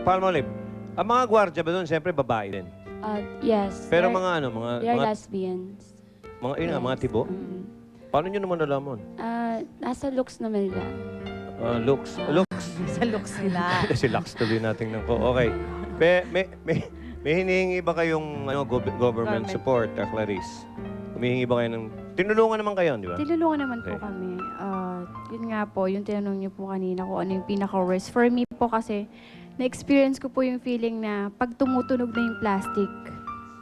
Palmolive, ang mga gwardiya ba doon, siyempre babae din. Yes. Pero mga ano, mga... They are mga, lesbians. yun nga, mga tibo? Paano nyo naman nalaman? Nasa looks naman nila. Looks. Looks. Sa looks nila. Si Lux tuloy natin ng ko. Okay. May hinihingi ba kayong government support, Clarice? Humihingi ba kayo ng... Tinulungan naman kayo, di ba? Tinulungan naman po Okay. kami. Yun nga po, yung tinanong niyo po kanina kung ano yung pinaka-worst. For me po kasi, na-experience ko po yung feeling na pag tumutunog na yung plastic,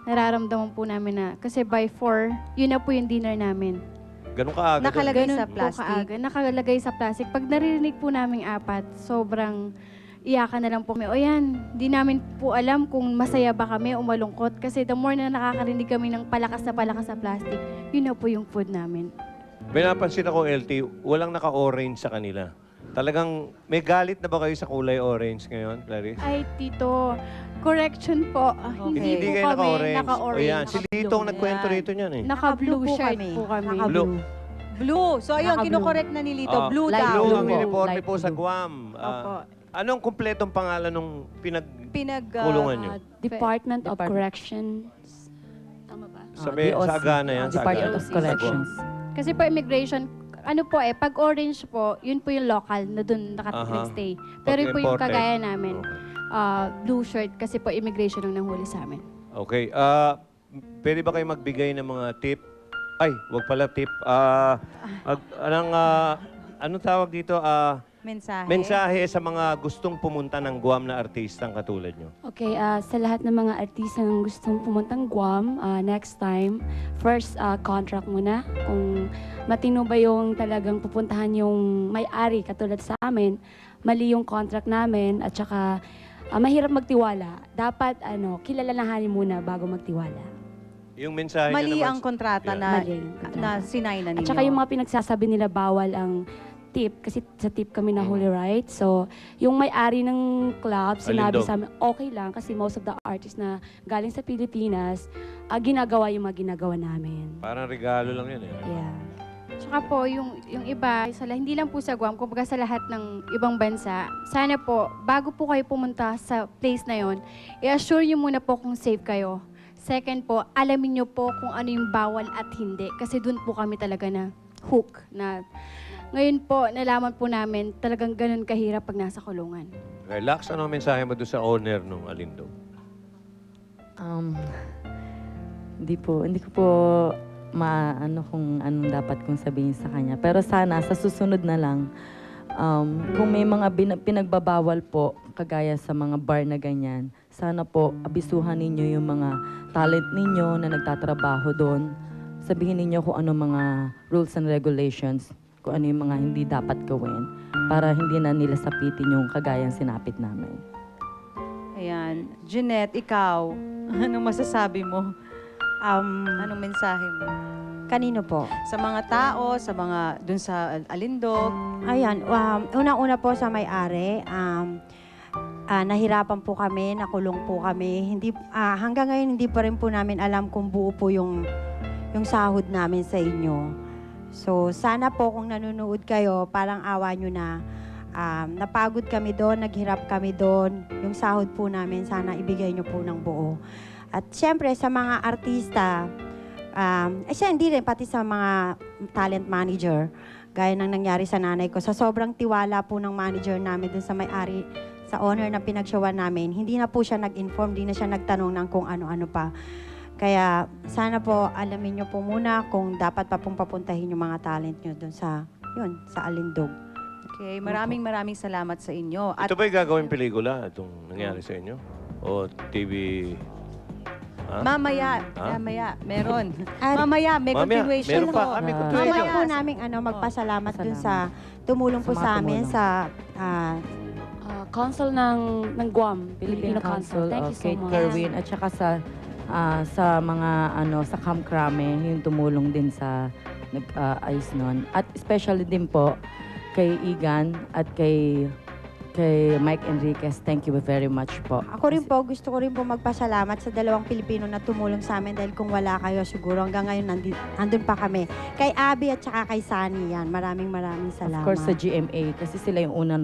nararamdaman po namin na, kasi by 4, yun na po yung dinner namin. Ganun kaaga. Nakalagay Ganun sa po plastic. kaaga, nakalagay sa plastic. Pag naririnig po namin 4, sobrang iyakan na lang po kami. O yan, di namin po alam kung masaya ba kami o malungkot. Kasi the more na nakakarinig kami ng palakas sa plastic, yun na po yung food namin. May napansin ako, LT, walang naka-orange sa kanila. Talagang, may galit na ba kayo sa kulay orange ngayon, Clarice? Ay, Tito, correction po. Okay. Hindi Hindi po kayo kami naka-orange. naka-orange. O yan, si Lito ang nagkwento Yan. rito niyan eh. Naka-blue Naka-blue po shirt kami. po kami. Naka-blue. Blue. So, ayun, Naka-blue. kinokorek na ni Lito. Ah, Blue light daw. Blue blue ang po. uniforme Light po sa blue. Guam. Opo. Anong kumpletong pangalan ng pinagkulungan nyo? Department of Department. Corrections. Tama ba? Sa Agana yan? Sa Department Agana? of Corrections. Kasi po immigration, ano po pag orange po, yun po yung local na dun Aha. nag-stay. Pero yun po yung Pag-imported. kagaya namin, Okay. blue shirt kasi po immigration ang nanghuli sa amin. Okay. Pwede ba kayo magbigay ng mga tip? Ay, wag pala tip. Anong tawag dito? Mensahe. Mensahe sa mga gustong pumunta ng Guam na artistang katulad nyo. Okay, sa lahat ng mga artista na gustong pumuntang Guam, next time, first contract muna. Kung matino ba yung talagang pupuntahan yung may-ari katulad sa amin, mali yung contract namin at saka mahirap magtiwala. Dapat kilalahanin muna bago magtiwala. Yung mensahe Mali nyo naman... ang kontrata Yeah. na, Mali ang kontrata. na sinay na ninyo. At saka yung mga pinagsasabi nila bawal ang tip, kasi sa tip kami na huli, right? So, yung may-ari ng club, sinabi Alindog. sa amin, okay lang kasi most of the artists na galing sa Pilipinas, ginagawa yung mga ginagawa namin. Parang regalo lang yun eh. Yeah. Tsaka po, yung iba, hindi lang po sa Guam, kumbaga sa lahat ng ibang bansa, sana po, bago po kayo pumunta sa place na yon, i-assure nyo muna po kung safe kayo. Second po, alamin nyo po kung ano yung bawal at hindi. Kasi dun po kami talaga na hook. Ngayon po, nalaman po namin talagang ganun kahirap pag nasa kulungan. Relax, ano ang mensahe mo doon sa owner ng Alindog? Hindi ko po maano kung anong dapat kong sabihin sa kanya. Pero sana sa susunod na lang, kung may mga pinagbabawal po, kagaya sa mga bar na ganyan, sana po abisuhan ninyo yung mga talent ninyo na nagtatrabaho doon. Sabihin ninyo kung ano mga rules and regulations, kung ano yung mga hindi dapat gawin para hindi na nila sapitin yung kagayang sinapit namin. Ayan. Jeanette, ikaw, anong masasabi mo? Anong mensahe mo? Kanino po? Sa mga tao, sa mga, dun sa Alindog, Ayan, unang-una po sa may-ari, nahirapan po kami, nakulong po kami. Hanggang ngayon hindi pa rin po namin alam kung buo po yung sahod namin sa inyo. So sana po kung nanonood kayo, parang awa nyo na. Napagod kami doon, naghirap kami doon. Yung sahod po namin, sana ibigay nyo po ng buo. At syempre sa mga artista, hindi rin, pati sa mga talent manager, gaya ng nangyari sa nanay ko. Sa sobrang tiwala po ng manager namin dun sa may-ari, sa owner na pinag-showan namin, hindi na po siya nag-inform, hindi na siya nagtanong ng kung ano-ano pa. Kaya sana po alamin nyo po muna kung dapat pa pong papuntahin yung mga talent nyo dun sa Alindog. okay, maraming salamat sa inyo. At Ito ba'y gagawin pelikula itong nangyari sa inyo? O TV... mamaya, Ha? meron. At Mamaya, may Mamaya, continuation meron pa. po. May mamaya continuation. po namin magpasalamat dun sa tumulong po Sa mga sa amin tumulong. sa Council ng Guam, Philippine Council Thank of you so Kate much. Kerwin at saka sa mga sa Camp Crame, yung tumulong din sa nag-ayos nun. At especially din po kay Igan at kay Mike Enriquez. Thank you very much po. Ako rin po, gusto ko rin po magpasalamat sa dalawang Pilipino na tumulong sa amin dahil kung wala kayo, siguro hanggang ngayon nandun pa kami. Kay Abby at saka kay Sunny yan. Maraming Of salamat. course sa GMA kasi sila yung una